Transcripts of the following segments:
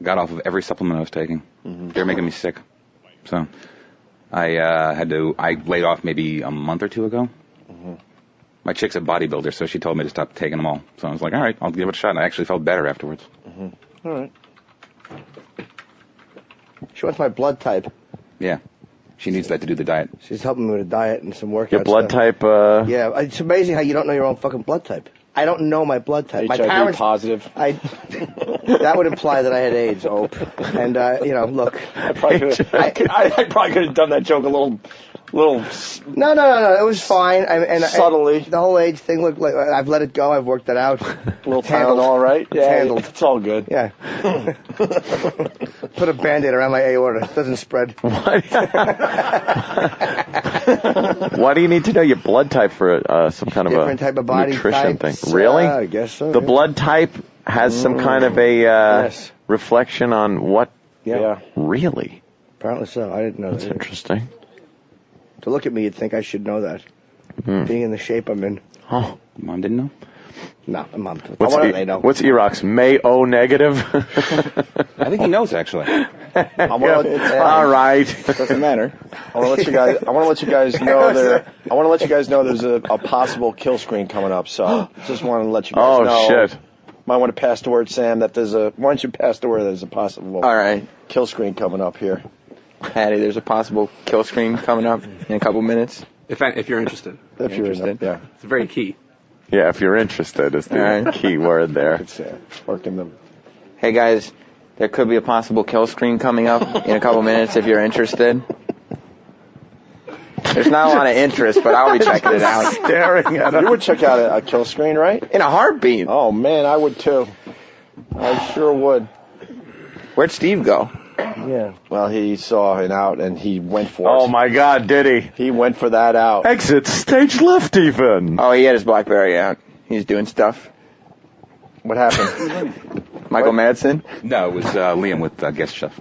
got off of every supplement I was taking. They were making me sick. So I laid off maybe a month or two ago. My chick's a bodybuilder, so she told me to stop taking them all. So I was like, all right, I'll give it a shot. And I actually felt better afterwards. All right. She wants my blood type. Yeah. She needs that to do the diet. She's helping me with a diet and some workouts. Your blood type? Yeah, it's amazing how you don't know your own fucking blood type. I don't know my blood type. My parents positive. That would imply that I had AIDS, Ope. And look, I probably could have done that joke a little. No. It was fine. Subtly. The whole age thing. Look, like, I've let it go. I've worked it out. A little Tylenol, right? Yeah, handled. It's all good. Yeah. Put a Band-Aid around my aorta. It doesn't spread. Why do you need to know your blood type for some kind of different type of body nutrition types, thing? Really? I guess so. The blood type has some kind of a reflection on what? Yeah. Really? Apparently so. I didn't know That's that. interesting. To look at me, you'd think I should know that. Being in the shape I'm in. Oh. Mom didn't know? No, Mom. What's Iraq's May-O negative? I think he knows, actually. All right. Doesn't matter. I want to let you guys know there's a possible kill screen coming up. So just want to let you guys know. Oh shit. Might want to pass the word, Sam, that why don't you pass the word there's a possible kill screen coming up here. Patty, there's a possible kill screen coming up in a couple minutes. If you're interested. If you're interested, yeah. It's very key. Yeah, if you're interested is the key word there. It's working them. Hey guys, there could be a possible kill screen coming up in a couple minutes if you're interested. There's not a lot of interest, but I'll be checking it out. Staring at You would check out a kill screen, right? In a heartbeat. Oh man, I would too. I sure would. Where'd Steve go? Yeah. Well, he saw an out and he went for it. Oh my God, did he? He went for that out. Exit stage left even. Oh, he had his BlackBerry out. He's doing stuff. What happened? Michael Madsen? No, it was Liam with guest chef.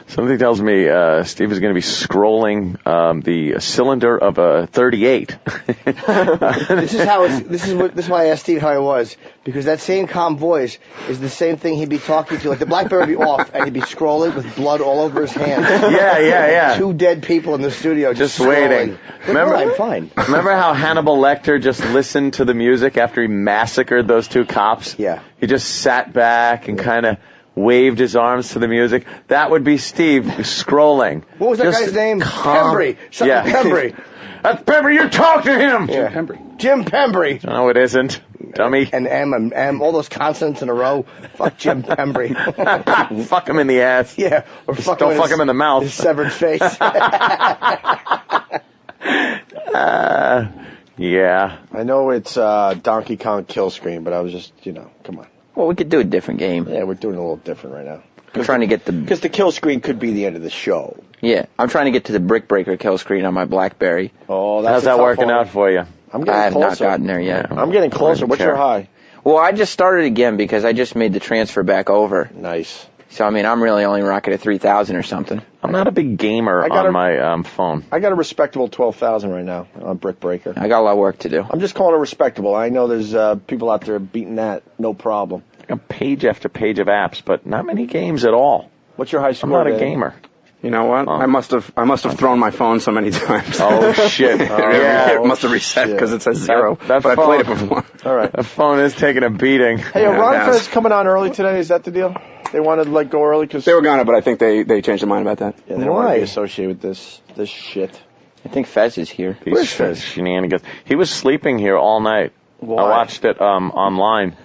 Something tells me Steve is going to be scrolling the cylinder of a 38. This is why I asked Steve how I was, because that same calm voice is the same thing he'd be talking to. Like the BlackBerry would be off, and he'd be scrolling with blood all over his hands. Yeah. Two dead people in the studio just waiting. Remember, I'm fine. Remember how Hannibal Lecter just listened to the music after he massacred those two cops? Yeah. He just sat back and kind of waved his arms to the music. That would be Steve scrolling. What was that guy's name? Pembry. Pembry. That's Pembry. You talk to him. Yeah. Jim Pembry. No, it isn't. Dummy. And M, all those consonants in a row. Fuck Jim Pembry. Fuck him in the ass. Yeah. Or don't fuck him in the mouth. His severed face. Yeah. I know it's Donkey Kong kill screen, but I was just, come on. Well, we could do a different game. Yeah, we're doing a little different right now. I'm trying to get because the kill screen could be the end of the show. Yeah, I'm trying to get to the brick breaker kill screen on my BlackBerry. Oh, that's how's that working out for you? I'm getting I have closer. not gotten there yet. I'm getting closer. What's your high? Well, I just started again because I just made the transfer back over. Nice. So, I mean, I'm really only rocking at 3,000 or something. I'm not a big gamer on my phone. I got a respectable 12,000 right now on Brick Breaker. I got a lot of work to do. I'm just calling it respectable. I know there's people out there beating that, no problem. A page after page of apps, but not many games at all. What's your high score? I'm not a gamer. You know what? I must have thrown my phone so many times. Oh shit! It must have reset because it says 0. That but phone, I played it before. All right. The phone is taking a beating. Hey, Ron Fez coming on early today. Is that the deal? They wanted to go early because they were gonna, but I think they changed their mind about that. Yeah, they don't want to be associated with this shit. I think Fez is here. Where's Fez? Shenanigans. He was sleeping here all night. Why? I watched it online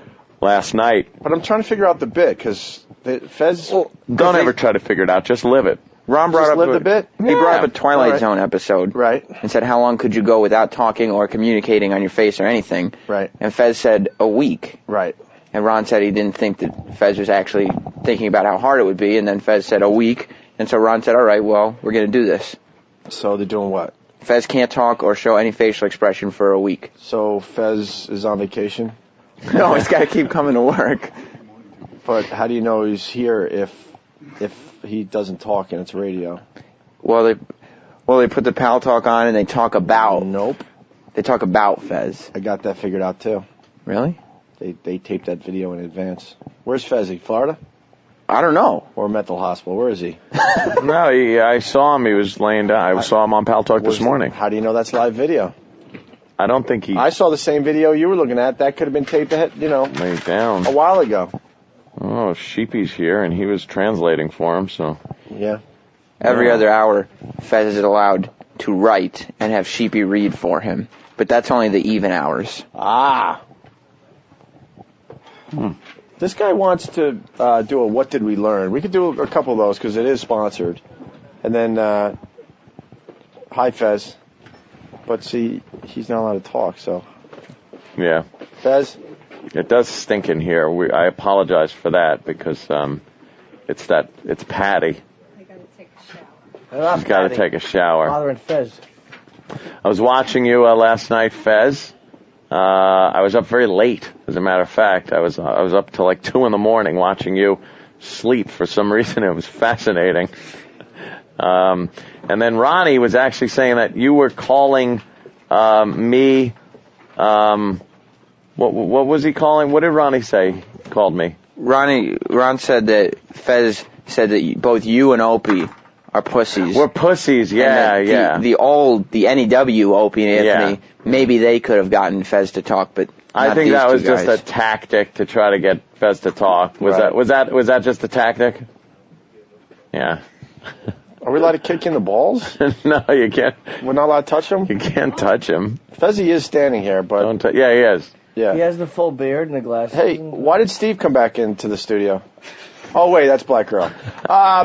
last night. But I'm trying to figure out the bit because Fez. Well, don't ever try to figure it out. Just live it. Ron brought up the bit. He brought up a Twilight Zone episode, right? And said, "How long could you go without talking or communicating on your face or anything?" Right. And Fez said, "A week." Right. And Ron said he didn't think that Fez was actually thinking about how hard it would be. And then Fez said, "A week." And so Ron said, "All right, well, we're going to do this." So they're doing what? Fez can't talk or show any facial expression for a week. So Fez is on vacation? No, he's got to keep coming to work. But how do you know he's here if he doesn't talk and it's radio? Well, they put the Pal Talk on and they talk about. Nope. They talk about Fez. I got that figured out too. Really? They taped that video in advance. Where's Fezzy? Florida? I don't know. Or a mental hospital. Where is he? No, I saw him. He was laying down. I saw him on Pal Talk this morning. How do you know that's live video? I don't think he I saw the same video you were looking at. That could have been taped ahead, laid down. a while ago. Oh, Sheepy's here, and he was translating for him, so. Yeah. Every other hour, Fez is allowed to write and have Sheepy read for him. But that's only the even hours. Ah. This guy wants to do a What Did We Learn? We could do a couple of those because it is sponsored. And then, hi, Fez. But see, he's not allowed to talk, so. Yeah. Fez? It does stink in here. I apologize for that because it's Patty. She's got to take a shower. Father and Fez. I was watching you last night, Fez. I was up very late, as a matter of fact. I was up till like 2 a.m. watching you sleep for some reason. It was fascinating. And then Ronnie was actually saying that you were calling me. What was he calling? What did Ronnie say? He called me. Ron said that Fez said that both you and Opie are pussies. We're pussies, yeah. The NEW Opie and Anthony, maybe they could have gotten Fez to talk, but I think that was just a tactic to try to get Fez to talk. Was that just a tactic? Yeah. Are we allowed to kick in the balls? No, you can't. We're not allowed to touch him? You can't touch him. Fezzy is standing here, but... Yeah, he is. Yeah. He has the full beard and the glasses. Hey, why did Steve come back into the studio? Oh, wait, that's Black Earl.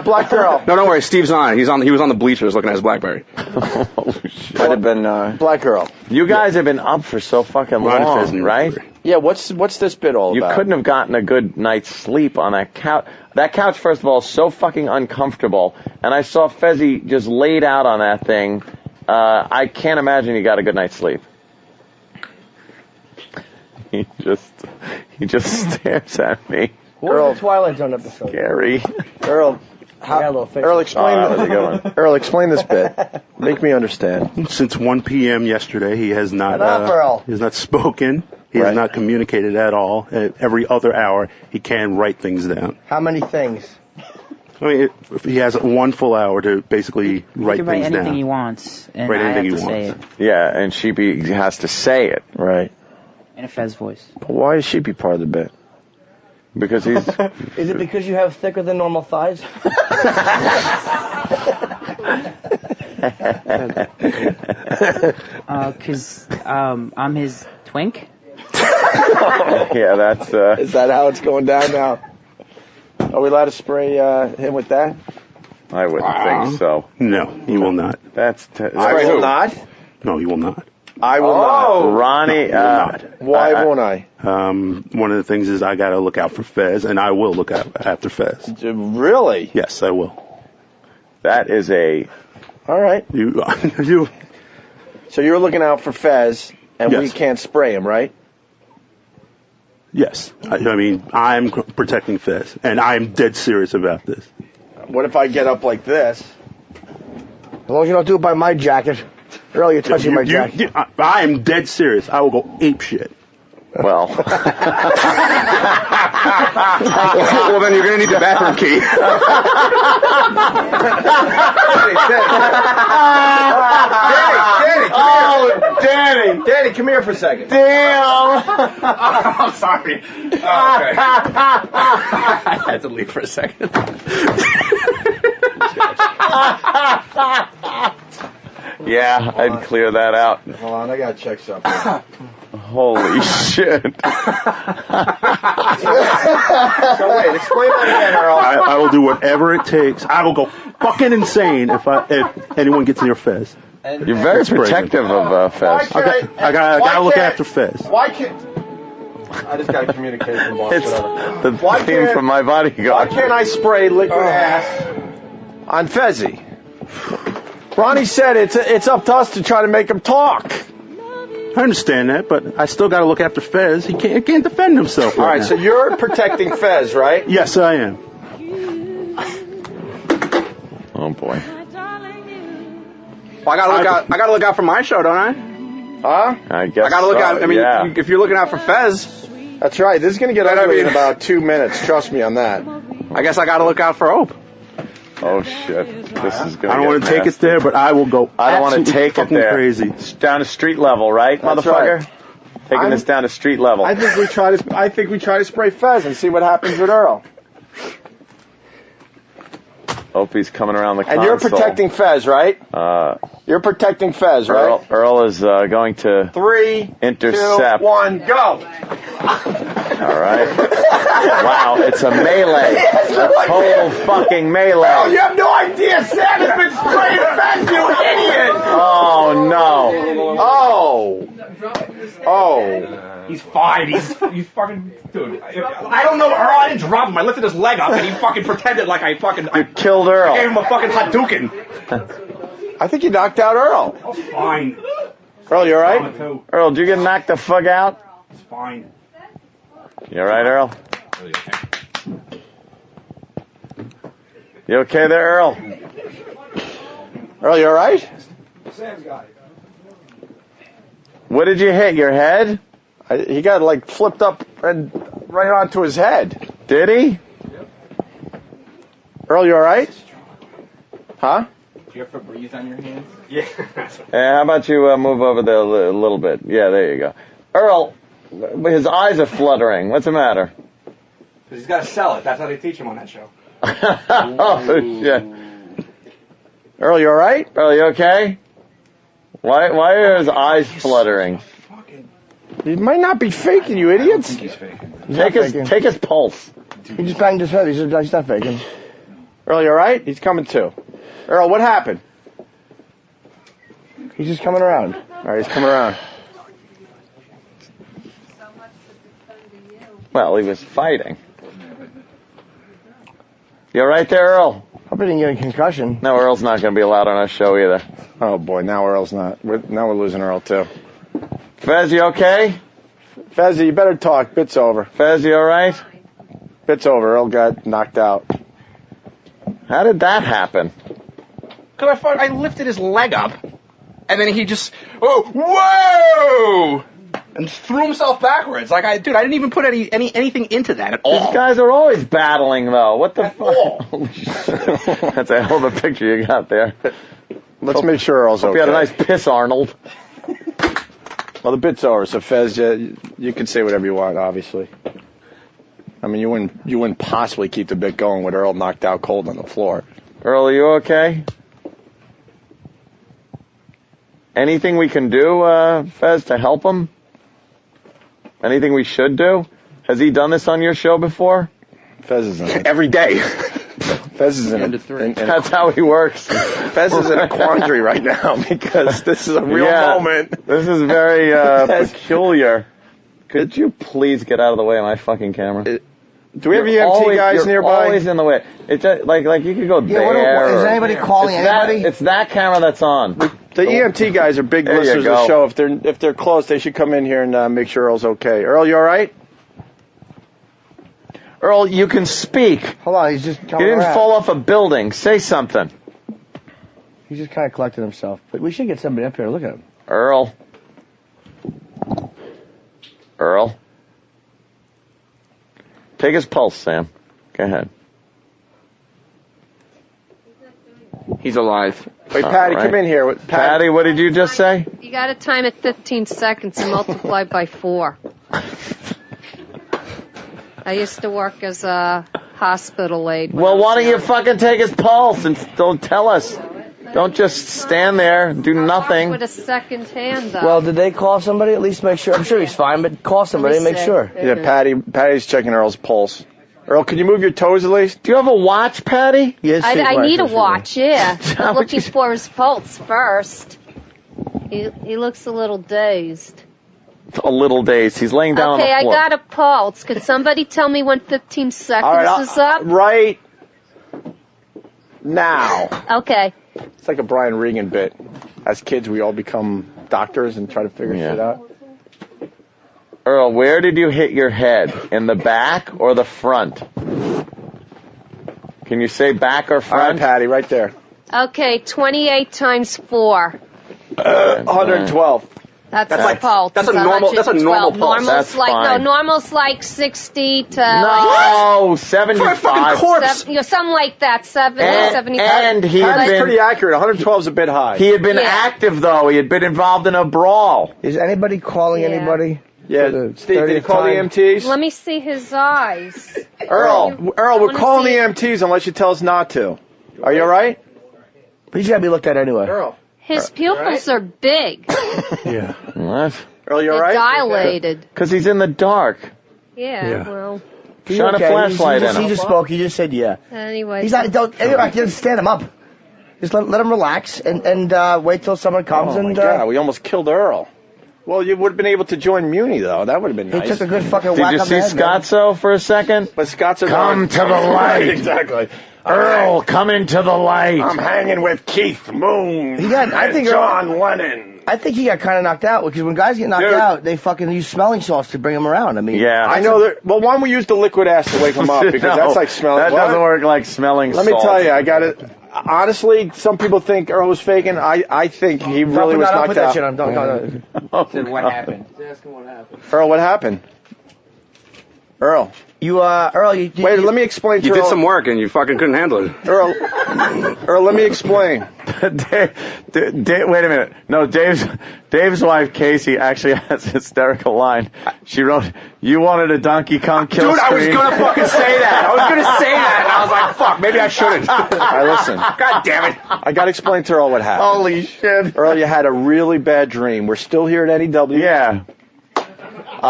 Black Earl. No, don't worry. Steve's on it. He was on the bleachers looking at his BlackBerry. Oh, shit. Might have been Black Earl. You guys have been up for so fucking long, right? Yeah, what's this bit all about? You couldn't have gotten a good night's sleep on that couch. That couch, first of all, is so fucking uncomfortable. And I saw Fezzy just laid out on that thing. I can't imagine he got a good night's sleep. He just stares at me. What was the Twilight Zone episode? Scary. Earl, Earl, explain this bit. Make me understand. Since 1 p.m. yesterday, he has not spoken. He has not communicated at all. Every other hour, he can write things down. How many things? I mean, if he has 1 full hour to basically write things down. He can write anything he wants, and write anything I have to he say wants. it. Yeah, and Sheepy has to say it. Right. In a Fez voice. But why is Sheepy part of the bit? Because he's... Is it because you have thicker than normal thighs? Because I'm his twink. Yeah, that's... Is that how it's going down now? Are we allowed to spray him with that? I wouldn't think so. No, he will not. I will not? No, he will not. I will not. Ronnie, why won't I? One of the things is I got to look out for Fez, and I will look out after Fez. Really? Yes, I will. that is a... All right. You. So you're looking out for Fez, and we Yes. can't spray him, right? Yes. I mean, I'm protecting Fez, and I'm dead serious about this. What if I get up like this? As long as you don't do it by my jacket. Earl, you're touching my jacket. I am dead serious. I will go ape shit. Well... Well, then you're going to need the bathroom key. Danny, come here for a second. I'm sorry. Oh, okay. I had to leave for a second. Yeah, I'd clear that out. Hold on, I gotta check something. Holy shit. So wait, explain that again, Earl. I will do whatever it takes. I will go fucking insane if anyone gets near Fez. You're very protective of Fez. I gotta look after Fez. Why can't... I just got a communication box, It's whatever. the theme from my Why bodyguard. can't I spray liquid ass on Fezzy? Ronnie said it's up to us to try to make him talk. I understand that, but I still gotta look after Fez. He can't defend himself. All right, now. so you're protecting Fez, right? Yes, I am. Oh boy. Well, I gotta look out for my show, don't I? Huh? I guess I gotta look out. I mean, yeah. if you're looking out for Fez, That's right. This is going to get ugly in about 2 minutes. Trust me on that. I guess I got to look out for Hope. Oh shit! This is going. I don't want to take it there, but I will go. I don't want to take it there. Crazy. It's down to street level, right, That's motherfucker? right. Taking this down to street level. I think we try to spray Fez and see what happens with Earl. Opie's coming around the console. And you're protecting Fez, right? You're protecting Fez, right? Earl is going to 3, intercept. 2, 1, go! All right. Wow, it's a melee. A total fucking melee. Oh, you have no idea. Sam has been spraying Fez, you idiot! Oh no. Oh. He's fine. He's fucking dude. I don't know Earl. I didn't drop him. I lifted his leg up and he fucking pretended like I killed Earl. I gave him a fucking Hadouken. I think you knocked out Earl. Oh, fine. Earl, you alright? Earl, did you get knocked the fuck out? It's fine. You alright, Earl? You okay there, Earl? Earl, you alright? Sam's got it. What did you hit? Your head? He got like flipped up and right onto his head. Did he? Yep. Earl, you alright? Huh? Do you have Febreze on your hands? Yeah. How about you move over there a little bit? Yeah, there you go. Earl, his eyes are fluttering. What's the matter? Because he's got to sell it. That's how they teach him on that show. Oh, shit. Earl, you alright? Earl, you okay? Why are his eyes fluttering? He might not be faking, you idiots. I think he's faking. Take his pulse. He just banged his head. He's not faking. Earl, you alright? He's coming too. Earl, what happened? He's just coming around. Alright, he's coming around. Well, he was fighting. You alright there, Earl? Hope he didn't get a concussion. No, Earl's not going to be allowed on our show either. Oh boy, now Earl's not. Now we're losing Earl too. Fez, you okay? Fez, you better talk. Bit's over. Fez, you alright? Bit's over. Earl got knocked out. How did that happen? Because I lifted his leg up, and then he just, whoa! And threw himself backwards. Like, I didn't even put anything into that at all. These guys are always battling, though. What the fuck? Holy shit. That's a hell of a picture you got there. Let's make sure Earl's okay. You had a nice piss, Arnold. Well, the bit's over, so Fez, you can say whatever you want, obviously. I mean, you wouldn't possibly keep the bit going with Earl knocked out cold on the floor. Earl, are you okay? Anything we can do, Fez, to help him? Anything we should do? Has he done this on your show before? Fez is in it. Every day. Fez is in it. That's how he works. Fez is in a quandary right now because this is a real moment. This is very peculiar. Could you please get out of the way of my fucking camera? Do we have EMT guys nearby? You're always in the way. It's just, like you could go there. Is anybody calling anybody? It's that camera that's on. The EMT guys are big listeners of the show. If they're close, they should come in here and make sure Earl's okay. Earl, you all right? Earl, you can speak. Hold on, he's just coming You didn't around. fall off a building. Say something. He's just kind of collecting himself. But we should get somebody up here to look at him. Earl. Take his pulse, Sam. Go ahead. He's alive. Wait, Patty, come in here. Patty, what did you just say? You got to time it 15 seconds and multiply by 4. I used to work as a hospital aide. Well, why don't you fucking take his pulse and don't tell us? Don't just stand there and do nothing. With a second hand, though. Well, did they call somebody? At least make sure. I'm sure he's fine, but call somebody and make sure. Yeah, Patty's checking Earl's pulse. Earl, can you move your toes at least? Do you have a watch, Patty? Yes, I need a watch, yeah. I'm looking for his pulse first. He looks a little dazed. A little dazed. He's laying down on the Okay, floor. I got a pulse. Could somebody tell me when 15 seconds is up? Right now. Okay. It's like a Brian Regan bit. As kids, we all become doctors and try to figure shit out. Earl, where did you hit your head? In the back or the front? Can you say back or front? All right, Patty, right there. Okay, 28 times 4. 112. That's like- pulse. that's a normal- that's a normal 112. pulse. Normal's That's like fine. normal's like 60 to No, 75. something like that. 70, And- 75. and he had That's been- pretty accurate. 112 is a bit high. He had been Yeah. active, though. He had been involved in a brawl. Is anybody calling Yeah. anybody? Yeah, For the Steve, did you 30th call the time? EMTs? Let me see his eyes. Earl, we're wanna calling see- the EMTs unless you tell us not to. Are you all right? He's got to be looked at anyway. Earl. His pupils are big. Yeah. What? Earl, you all They're right? dilated. Because he's in the dark. Yeah, well, He's Shine a okay. flashlight He in him. just spoke. He just said yeah. anyway. He's not. Don't. Anyway, just stand him up. Just let him relax and wait till someone comes Oh my and. God, we almost killed Earl. Well, you would have been able to join Muni though. That would have been He nice. took a good fucking Did whack you on the see head, man. Scotzo for a second? But Scott's a Come to the light. Right, exactly. Earl, come into the light. I'm hanging with Keith Moon. He got. I think. John Lennon. I think he got kind of knocked out because when guys get knocked Dude. out, they fucking use smelling salts to bring him around. I mean. Yeah. I know that. Well, why don't we use the liquid ass to wake him up? Because No, that's like smelling. That What? doesn't work like smelling Let salt. me tell you, I got it. Honestly, some people think Earl was faking. I think he really was Don't put knocked that out. shit on. Don't. Said what happened? Earl, what happened? Earl. Earl, you Wait, let me explain to You Earl. did some work and you fucking couldn't handle it. Earl, let me explain. Dave, wait a minute. No, Dave's wife, Casey, actually has a hysterical line. She wrote, "You wanted a Donkey Kong kill Dude, I was screen." gonna fucking say that. I was gonna say that, and I was like, fuck, maybe I shouldn't. All right, listen. God damn it. I got to explain to Earl what happened. Holy shit. Earl, you had a really bad dream. We're still here at NEW. Yeah. We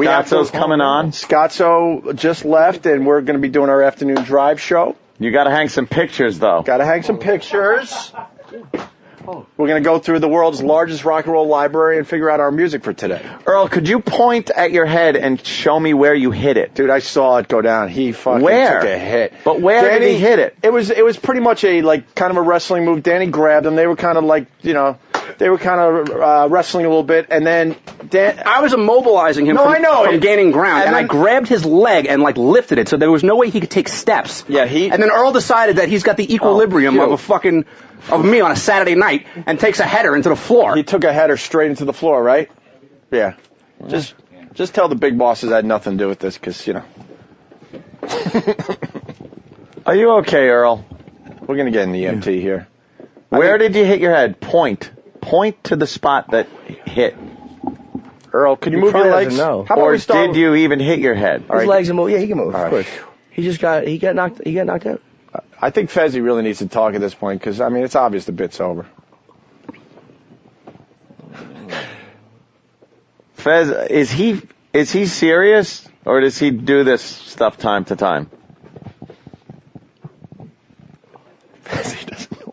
have Scotzo's coming on. Scotzo just left, and we're going to be doing our afternoon drive show. You got to hang some pictures, though. Got to hang some pictures. We're going to go through the world's largest rock and roll library and figure out our music for today. Earl, could you point at your head and show me where you hit it? Dude, I saw it go down. He fucking Where? took a hit. But where did he hit it? It was pretty much a kind of a wrestling move. Danny grabbed him. They were kind of wrestling a little bit, and then I was immobilizing him from gaining ground, and I grabbed his leg and lifted it, so there was no way he could take steps. Yeah, and then Earl decided that he's got the equilibrium of me on a Saturday night and takes a header into the floor. He took a header straight into the floor, right? Yeah. Just tell the big bosses I had nothing to do with this, because Are you okay, Earl? We're gonna get an EMT here. Where did you hit your head? Point to the spot that hit. Earl, can you move your legs? No. How about Or we start? did you even hit your head? His legs are moving. Yeah, he can move. All Of right. course. He got knocked out. I think Fezzy really needs to talk at this point because it's obvious the bit's over. Fez, is he serious, or does he do this stuff time to time?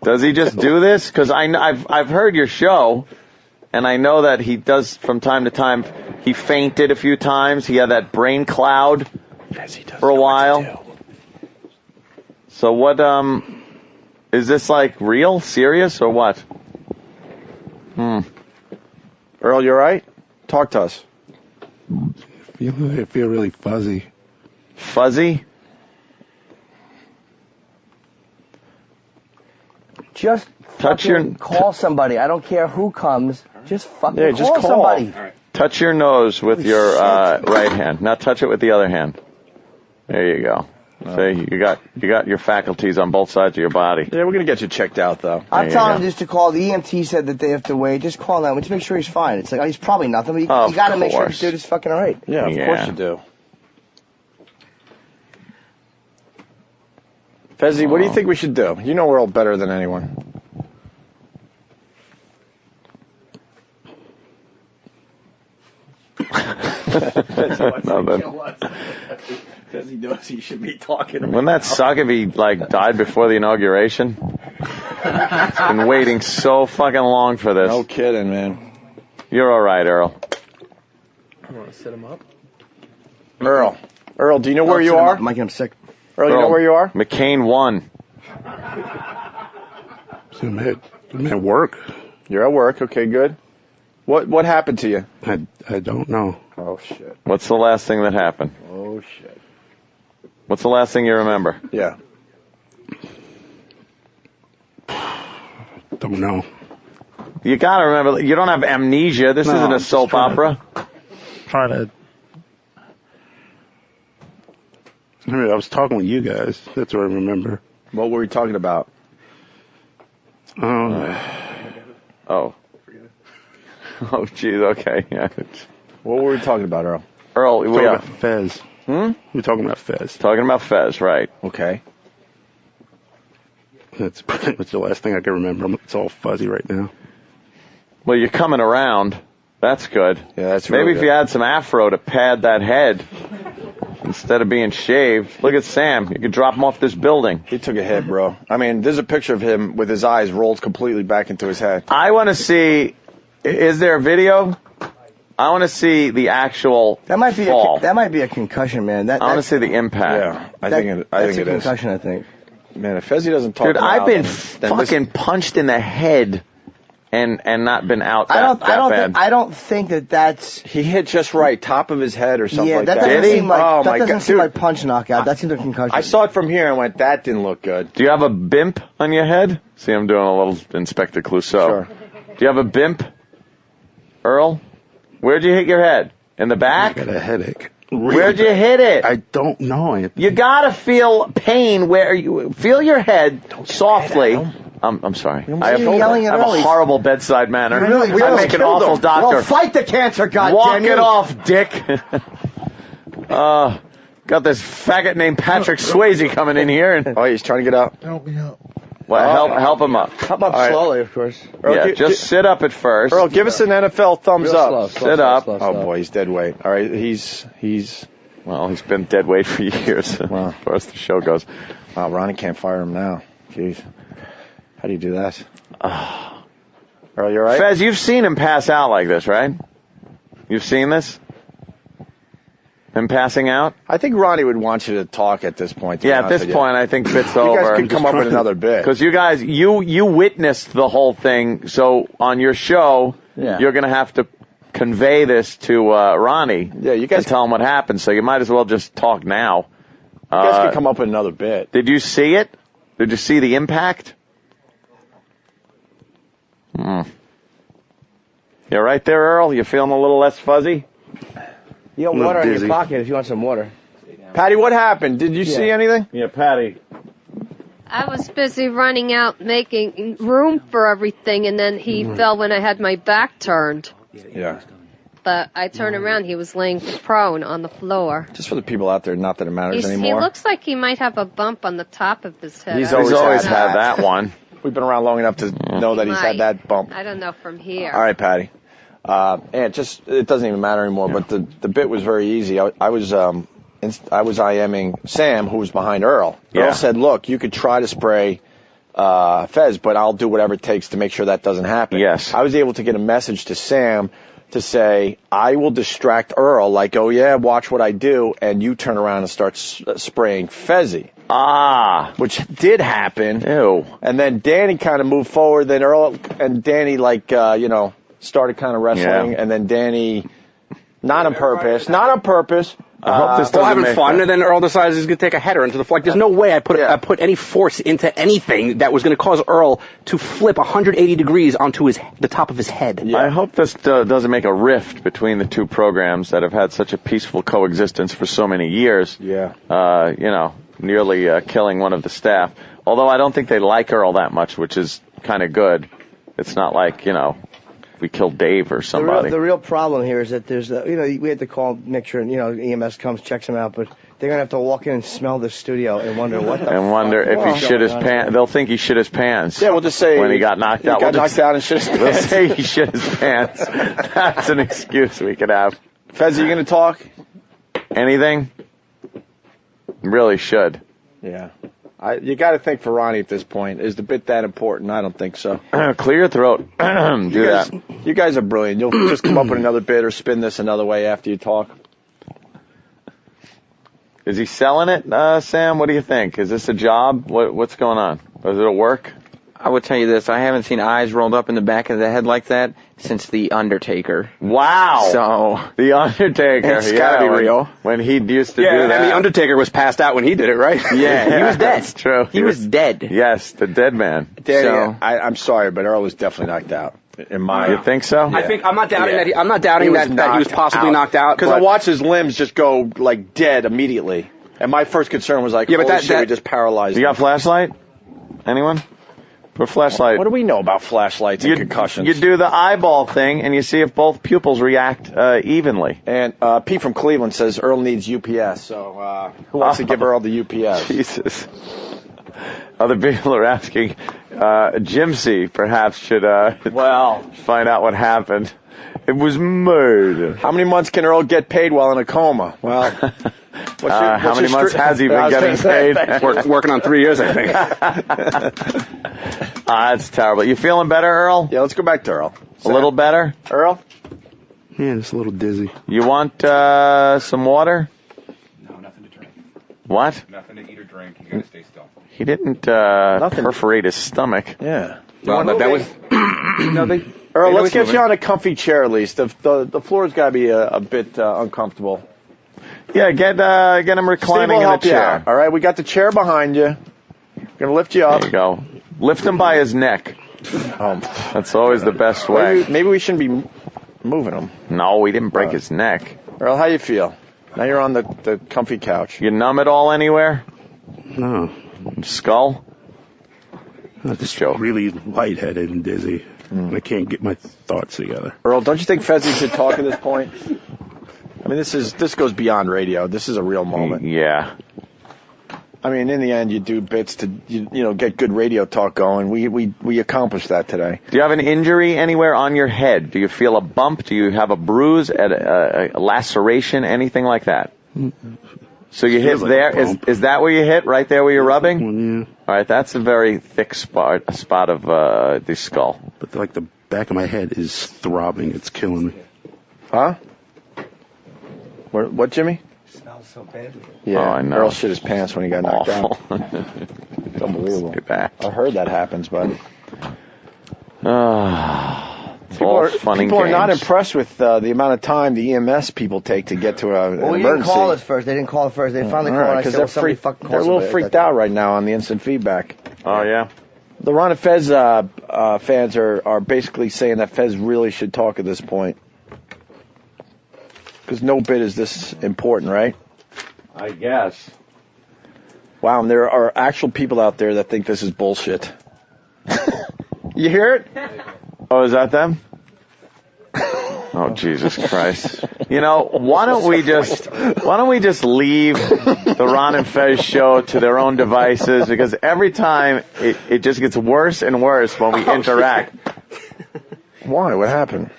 Does he just do this? Because I've heard your show, and I know that he does from time to time. He fainted a few times. He had that brain cloud for a while. So what? Is this real, serious, or what? Earl, you all right? Talk to us. I feel really fuzzy. Fuzzy? Just call somebody. I don't care who comes. Just fucking just call somebody. Touch your nose with your right hand. Now touch it with the other hand. There you go. So you got your faculties on both sides of your body. Yeah, we're gonna get you checked out though. I'm telling him just to call. The EMT said that they have to wait. Just call them. Just make sure he's fine. It's he's probably nothing, but you got to make sure this dude is fucking all right. Yeah, of course you do. Fezzy, what do you think we should do? You know Earl better than anyone. Fezzy knows he should be talking about. Wouldn't that suck if he died before the inauguration? He's been waiting so fucking long for this. No kidding, man. You're all right, Earl. You want to sit him up? Earl, do you know where you are? Mike, I'm sick. Earl, you know where you are? McCain won. I'm at work. You're at work. Okay, good. What happened to you? I don't know. Oh shit. What's the last thing that happened? Oh shit. What's the last thing you remember? Yeah. Don't know. You got to remember, you don't have amnesia. This isn't a soap opera. Trying to. I was talking with you guys. That's what I remember. What were we talking about? Oh, geez. Okay. Yeah. What were we talking about, Earl? Earl, we talking about Fez. We're talking about Fez. Talking about Fez, right? Okay. That's pretty much the last thing I can remember. It's all fuzzy right now. Well, you're coming around. That's good. Yeah, that's maybe really if you had some afro to pad that head instead of being shaved. Look at Sam. You could drop him off this building. He took a hit, bro. I mean, there's a picture of him with his eyes rolled completely back into his head. I want to see. Is there a video? I want to see the actual fall. That might be a concussion, man. I want to see the impact. Yeah, I think it is. That's a concussion, I think. Man, if Fezzy doesn't talk. Dude, I've been fucking punched in the head and not been out that bad. I don't think that's. He hit just right, top of his head or something like that. Doesn't seem like, that doesn't seem Dude, like punch knockout. That seems like concussion. I saw it from here and went, that didn't look good. Do you have a bimp on your head? See, I'm doing a little Inspector Clouseau. Sure. Do you have a bimp, Earl? Where'd you hit your head? In the back? I got a headache. Where'd you hit it? I don't know. You gotta feel pain where you feel your head softly. I'm sorry. I have a horrible bedside manner. I make an awful doctor. Well, fight the cancer, goddammit. Walk it off, dick. Got this faggot named Patrick Swayze coming in here. And, he's trying to get up. Help me out. Well, help him up. Help up slowly, of course. Earl, just sit up at first. Earl, give us an NFL thumbs up. Sit up. Slow. Boy, he's dead weight. All right, he's. Well, he's been dead weight for years, as far as the show goes. Wow, Ronnie can't fire him now. Jeez. How do you do that? Earl, you all right? Fez, you've seen him pass out like this, right? You've seen this? Him passing out? I think Ronnie would want you to talk at this point. Yeah, at this point, I think bit's over. You guys can come up with another bit. Because you guys, you witnessed the whole thing, so on your show, you're going to have to convey this to Ronnie. Yeah, you guys and tell him what happened, so you might as well just talk now. You guys can come up with another bit. Did you see it? Did you see the impact? You right there, Earl? You feeling a little less fuzzy? You got water in your pocket if you want some water. Patty, what happened? Did you see anything? Yeah, Patty. I was busy running out, making room for everything, and then he fell when I had my back turned. Yeah. But I turned around, he was laying prone on the floor. Just for the people out there, not that it matters anymore. He looks like he might have a bump on the top of his head. He's always had that one. We've been around long enough to know that he's had that bump. I don't know from here. All right, Patty. And it doesn't even matter anymore. But the bit was very easy. I was IMing Sam, who was behind Earl. Earl said, "Look, you could try to spray Fez, but I'll do whatever it takes to make sure that doesn't happen." Yes. I was able to get a message to Sam to say, "I will distract Earl, like, oh yeah, watch what I do, and you turn around and start spraying Fezzy." Which did happen. Ew. And then Danny kind of moved forward. Then Earl and Danny, started kind of wrestling. And then Danny, not on purpose. I hope this doesn't having fun, and then Earl decides he's going to take a header into the floor. Like, there's no way I put any force into anything that was going to cause Earl to flip 180 degrees onto the top of his head. Yeah. I hope this doesn't make a rift between the two programs that have had such a peaceful coexistence for so many years. Yeah. Nearly killing one of the staff. Although I don't think they like Earl that much, which is kind of good. It's not like, we killed Dave or somebody. The real problem here is that there's, we had to call Mixer and, EMS comes, checks him out, but they're going to have to walk in and smell the studio and wonder what the And wonder if he shit his pants. They'll think he shit his pants. Yeah, we'll just say when he got knocked out. He got knocked out and shit his pants. They'll say he shit his pants. That's an excuse we could have. Fez, are you going to talk? Anything? Really should. Yeah. You got to think for Ronnie at this point. Is the bit that important? I don't think so. Clear your throat. That. You guys are brilliant. You'll just come up with another bit or spin this another way after you talk. Is he selling it, Sam? What do you think? Is this a job? What's going on? Is it a work? I would tell you this. I haven't seen eyes rolled up in the back of the head like that since The Undertaker. Wow. So The Undertaker. It's gotta be real. When he used to do that. And The Undertaker was passed out when he did it, right? Yeah, he was dead. That's true. He was dead. Yes, the dead man. Danny, I'm sorry, but Earl was definitely knocked out. You think so? I think I'm not doubting that. I'm not doubting that he was possibly knocked out. Because I watched his limbs just go like dead immediately, and my first concern was like, holy shit, we just paralyzed. You got a flashlight? Anyone? Put a flashlight. What do we know about flashlights and concussions? You do the eyeball thing, and you see if both pupils react evenly. And Pete from Cleveland says Earl needs UPS. So who wants to give Earl the UPS? Jesus. Other people are asking, Jimsy perhaps should find out what happened. It was murder. How many months can Earl get paid while in a coma? Well, how many months has he been getting paid? Working on 3 years, I think. That's terrible. You feeling better, Earl? Yeah, let's go back to Earl. A little better? Earl? Yeah, just a little dizzy. You want some water? No, nothing to drink. What? Nothing to eat or drink. You gotta stay still. He didn't perforate his stomach. Yeah. Well, that was... Earl, let's get you on a comfy chair at least. The floor's got to be a bit uncomfortable. Yeah, get him reclining in a chair. All right, we got the chair behind you. Gonna lift you up. There you go. Lift him by his neck. That's always the best way. Maybe we shouldn't be moving him. No, we didn't break his neck. Earl, how you feel? Now you're on the comfy couch. You numb at all anywhere? No. Skull? I'm just really lightheaded and dizzy. I can't get my thoughts together. Earl, don't you think Fezzy should talk at this point? I mean, this goes beyond radio. This is a real moment. Yeah. I mean, in the end, you do bits to get good radio talk going. We accomplished that today. Do you have an injury anywhere on your head? Do you feel a bump? Do you have a bruise, a laceration, anything like that? So you hit there. Is that where you hit? Right there where you're rubbing? Yeah. All right, that's a very thick spot of the skull. But like the back of my head is throbbing. It's killing me. Huh? What, Jimmy? It smells so badly. Yeah, I know. Earl shit his pants when he got knocked out. It's unbelievable. I heard that happens, but people are not impressed with the amount of time the EMS people take to get to an emergency. Didn't call us first. They didn't call it first. They finally called. Because they're a little freaked out right now on the instant feedback. Oh yeah. The Ron and Fez fans are basically saying that Fez really should talk at this point. Because no bit is this important, right? I guess. Wow, and there are actual people out there that think this is bullshit. You hear it? Oh, is that them? Oh, Jesus Christ. Why don't we just leave the Ron and Fez show to their own devices, because every time it just gets worse and worse when we interact. Why? What happened?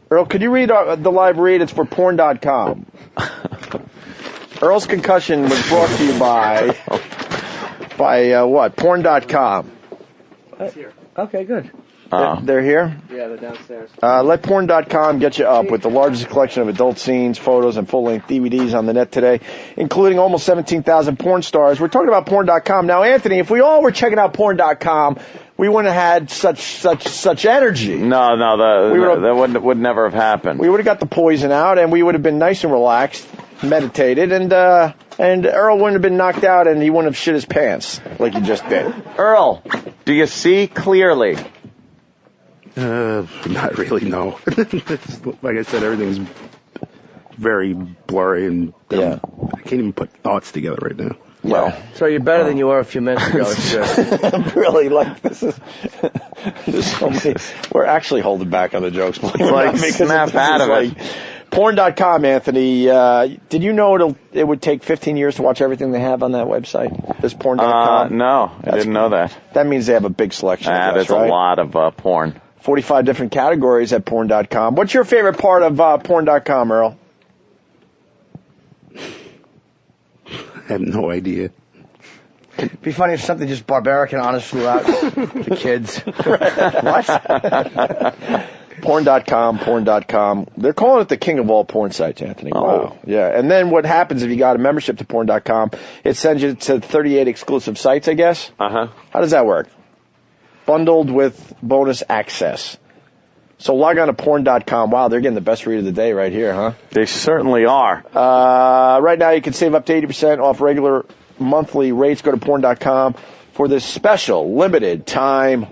Earl, could you read the live read? It's for porn.com. Earl's concussion was brought to you by what? Porn.com. Okay, good. They're here? Yeah, they're downstairs. Let porn.com get you up with the largest collection of adult scenes, photos, and full-length DVDs on the net today, including almost 17,000 porn stars. We're talking about porn.com. Now, Anthony, if we all were checking out porn.com, we wouldn't have had such energy. No, that would never have happened. We would have got the poison out, and we would have been nice and relaxed, meditated, and Earl wouldn't have been knocked out, and he wouldn't have shit his pants like he just did. Earl, do you see clearly? Not really, no. Like I said, everything's very blurry, and I can't even put thoughts together right now. Well, so you're better than you were a few minutes ago. It's really, like, this is so many. We're actually holding back on the jokes. Like, snap out of it. Porn.com, Anthony. Did you know it would take 15 years to watch everything they have on that website? This porn.com? No, I didn't know that. That means they have a big selection. There's a lot of porn. 45 different categories at porn.com. What's your favorite part of porn.com, Earl? I have no idea. It'd be funny if something just barbaric and honest flew out to kids. What? Porn.com. They're calling it the king of all porn sites, Anthony. Oh. Wow. Yeah. And then what happens if you got a membership to porn.com? It sends you to 38 exclusive sites, I guess? Uh-huh. How does that work? Bundled with bonus access. So log on to porn.com. Wow, they're getting the best read of the day right here, huh? They certainly are. Right now you can save up to 80% off regular monthly rates. Go to porn.com for this special limited time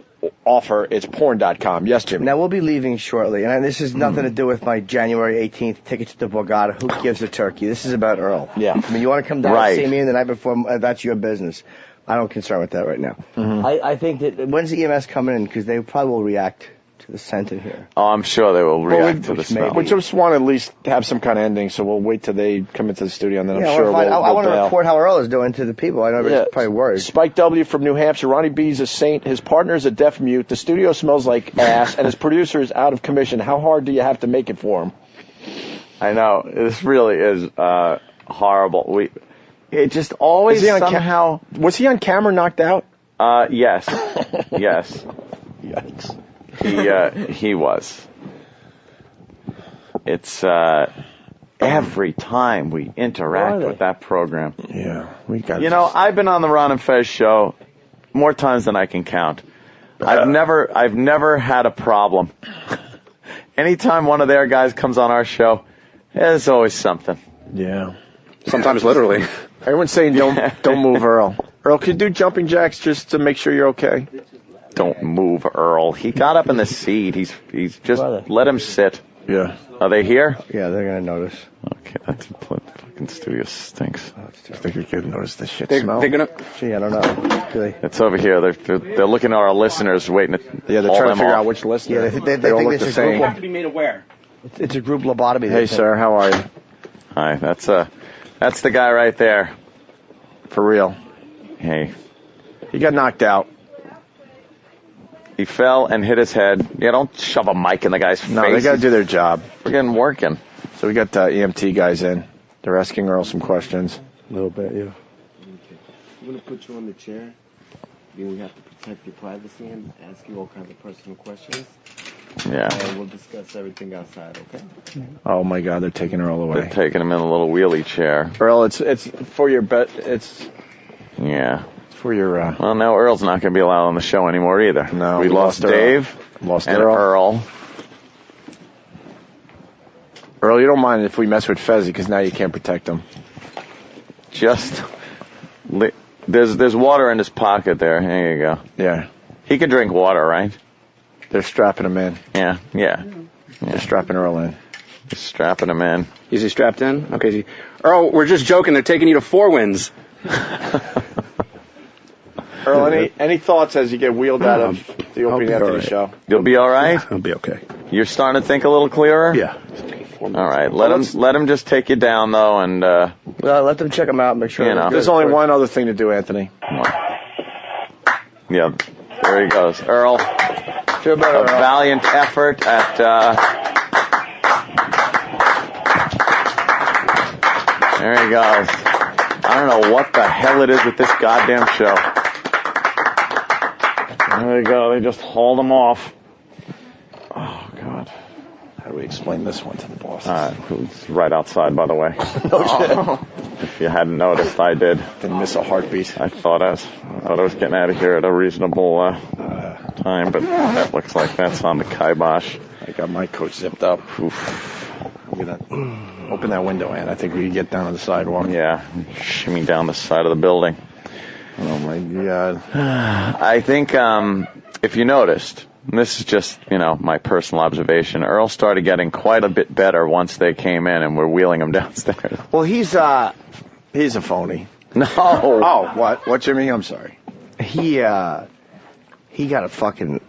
offer, it's porn.com. Yes, Jimmy. Now, we'll be leaving shortly, and this has nothing to do with my January 18th ticket to the Borgata. Who gives a turkey? This is about Earl. Yeah. I mean, you want to come down and see me the night before, that's your business. I don't concern with that right now. Mm-hmm. I think that, when's the EMS coming in? Because they probably will react to the scent in here. Oh, I'm sure they will react to the smell. We just want to at least have some kind of ending, so we'll wait till they come into the studio, and then I'm sure I want to report how Earl is doing to the people. I know everybody's probably worried. Spike W. from New Hampshire. Ronnie B's a saint. His partner is a deaf mute. The studio smells like ass, and his producer is out of commission. How hard do you have to make it for him? I know. This really is horrible. It just always somehow... Was he on camera knocked out? Yes. Yes. Yikes. He was. It's every time we interact with that program. Yeah, we got. I've been on the Ron and Fez show more times than I can count. I've never had a problem. Anytime one of their guys comes on our show, there's always something. Yeah. Sometimes literally. Everyone's saying don't move Earl. Earl, could you do jumping jacks just to make sure you're okay? Don't move Earl. He got up in the seat. He's just let him sit. Yeah. Are they here? Yeah, they're gonna notice. Okay, that fucking studio stinks. I think we could notice the shit They're smell. gonna. Gee, I don't know. Really. It's over here. They're looking at our listeners, waiting to. Yeah, they're trying to figure out which listener. Yeah, they think this is a group. have to be made aware. It's a group lobotomy. Hey, sir, how are you? Hi, that's the guy right there. For real. Hey. He got knocked out. He fell and hit his head. Yeah, don't shove a mic in the guy's face. No, they got to do their job. We're getting working. So we got EMT guys in. They're asking Earl some questions. A little bit, yeah. I'm going to put you on the chair. Then we have to protect your privacy and ask you all kinds of personal questions. Yeah. And we'll discuss everything outside, okay? Oh, my God, they're taking Earl away. They're taking him in a little wheelie chair. Earl, it's for your bet. Yeah. For your. Well, now Earl's not going to be allowed on the show anymore either. No, we lost Dave. Lost and Earl. Earl, you don't mind if we mess with Fezzy because now you can't protect him. There's water in his pocket there. There you go. Yeah. He can drink water, right? They're strapping him in. Yeah. They're strapping Earl in. They're strapping him in. Is he strapped in? Okay. Earl, we're just joking. They're taking you to Four Winds. Earl, any thoughts as you get wheeled out of the Opie And Anthony show? You'll be all right? I'll be okay. You're starting to think a little clearer? Yeah. All right. Let him just take you down, though, and... Well, let them check him out and make sure... There's only one other thing to do, Anthony. Yeah. There he goes. Earl. A valiant effort at... There he goes. I don't know what the hell it is with this goddamn show. There they go. They just hauled him off. Oh, God. How do we explain this one to the boss? It's right outside, by the way. No shit. If you hadn't noticed, I did. Didn't miss a heartbeat. I thought I was getting out of here at a reasonable time, but that looks like that's on the kibosh. I got my coat zipped up. Oof. I'm gonna open that window, and I think we can get down on the sidewalk. Yeah, shimmy down the side of the building. Oh my God. I think if you noticed, and this is just my personal observation, Earl started getting quite a bit better once they came in and we're wheeling him downstairs. Well, he's a phony. No. Oh, what? What, Jimmy? I'm sorry. He got a fucking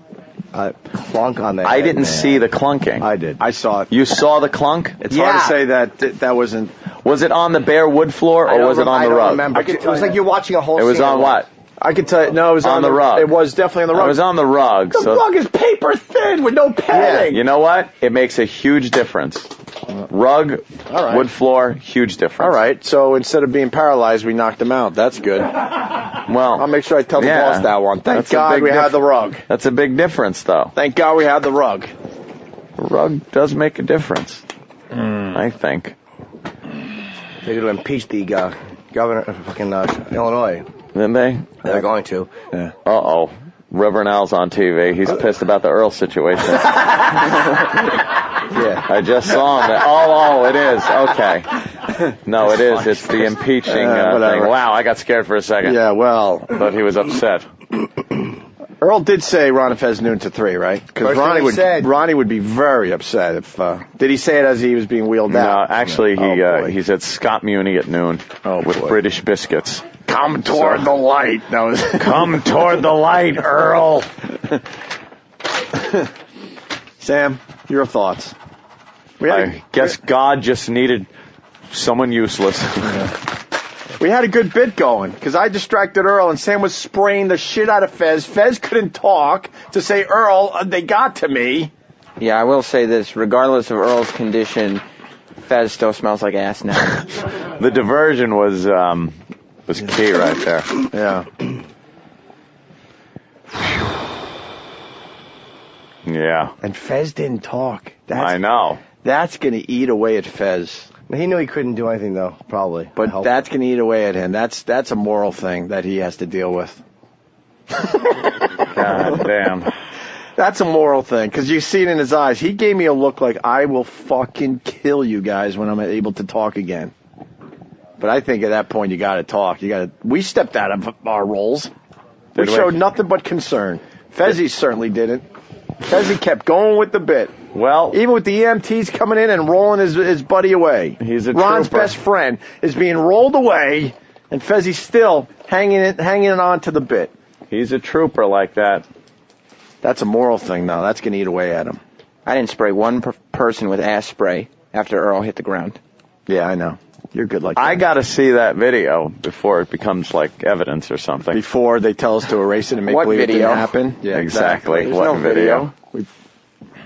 clunk on that. I didn't see the clunking. I did. I saw it. You saw the clunk? It's hard to say that wasn't. Was it on the bare wood floor or was it on the rug? I don't remember. It was like you're watching a whole It was scene on what? I could tell you. No, it was on the rug. It was definitely on the rug. It was on the rug. The rug is paper thin with no padding. Yeah. You know what? It makes a huge difference. Rug, wood floor, huge difference. All right. So instead of being paralyzed, we knocked him out. That's good. Well, I'll make sure I tell the boss that one. Thank God we had the rug. That's a big difference, though. Thank God we had the rug. The rug does make a difference. I think. They're going to impeach the governor of fucking Illinois. Didn't they? They're going to. Yeah. Uh-oh. Reverend Al's on TV. He's pissed about the Earl situation. Yeah. I just saw him. Oh, it is. Okay. No, it is. It's the impeaching thing. Wow, I got scared for a second. Yeah, well. But he was upset. Earl did say Ron Fez noon to 3, right? Because Ronnie would be very upset if. Did he say it as he was being wheeled out? No, actually, he said Scott Muni at noon with British biscuits. Come toward the light. Come toward the light, Earl. Sam, your thoughts? I guess God just needed someone useless. We had a good bit going, because I distracted Earl, and Sam was spraying the shit out of Fez. Fez couldn't talk to say, Earl, they got to me. Yeah, I will say this. Regardless of Earl's condition, Fez still smells like ass now. The diversion was key right there. Yeah. Yeah. And Fez didn't talk. I know. That's going to eat away at Fez. He knew he couldn't do anything, though, probably. But that's going to eat away at him. That's a moral thing that he has to deal with. God damn. That's a moral thing, because you see it in his eyes. He gave me a look like, I will fucking kill you guys when I'm able to talk again. But I think at that point you got to talk. We stepped out of our roles. We showed nothing but concern. Fezzy certainly didn't. Fezzy kept going with the bit. Well, even with the EMTs coming in and rolling his buddy away. He's a Ron's trooper. best friend is being rolled away, and Fezzy's still hanging on to the bit. He's a trooper like that. That's a moral thing, though. That's going to eat away at him. I didn't spray one person with ass spray after Earl hit the ground. Yeah, I know. You're good like that. I got to see that video before it becomes like evidence or something. Before they tell us to erase it and make believe it didn't happen? Yeah, exactly. There's What no video?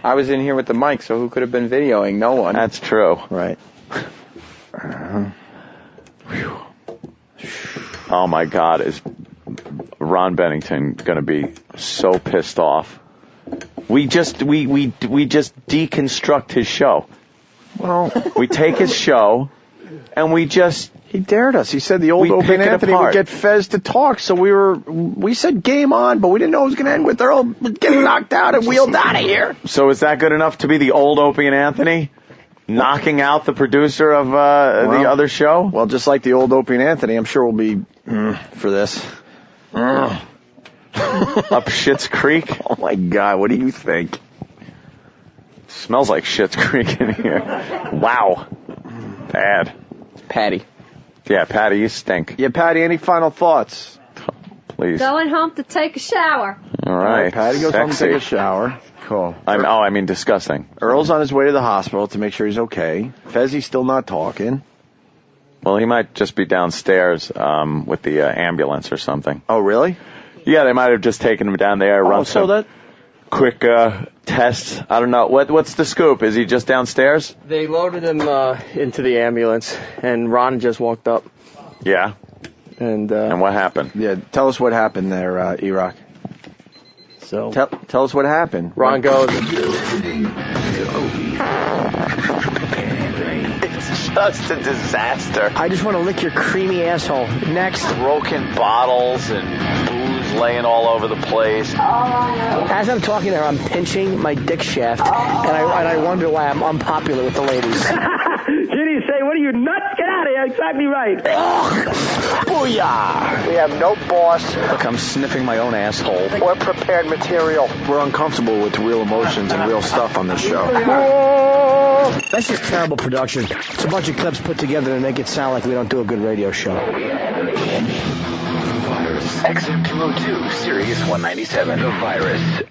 I was in here with the mic, so who could have been videoing? No one. That's true. Right. Oh my God, is Ron Bennington going to be so pissed off? We just deconstruct his show. Well, we take his show and he dared us. He said the old Opie and Anthony would get Fez to talk, so we said game on, but we didn't know it was going to end with Earl getting knocked out and wheeled out of here. So is that good enough to be the old Opie and Anthony? Knocking out the producer of the other show? Well, just like the old Opie and Anthony, I'm sure we'll be for this. Up Schitt's Creek? Oh my God, what do you think? Smells like Schitt's Creek in here. Wow. Bad. Patty. Yeah, Patty, you stink. Yeah, Patty, any final thoughts? Please. Going home to take a shower. All right. Patty goes home to take a shower. Cool. I mean disgusting. Earl's on his way to the hospital to make sure he's okay. Fezzy's still not talking. Well, he might just be downstairs with the ambulance or something. Oh, really? Yeah, they might have just taken him down there, run some quick tests. I don't know. What's the scoop? Is he just downstairs? They loaded him into the ambulance, and Ron just walked up. Yeah. And what happened? Yeah, tell us what happened there, E-Rock. So tell us what happened. Ron goes. It's just a disaster. I just want to lick your creamy asshole. Next. Broken bottles and booze laying all over the place. As I'm talking there, I'm pinching my dick shaft, and I wonder why I'm unpopular with the ladies. Did he say, what are you, nuts? Get out of here. Exactly right. Booyah! We have no boss. Look, I'm sniffing my own asshole. Or prepared material. We're uncomfortable with real emotions and real stuff on this show. That's just terrible production. It's a bunch of clips put together to make it sound like we don't do a good radio show. XM202, Sirius 197, the virus.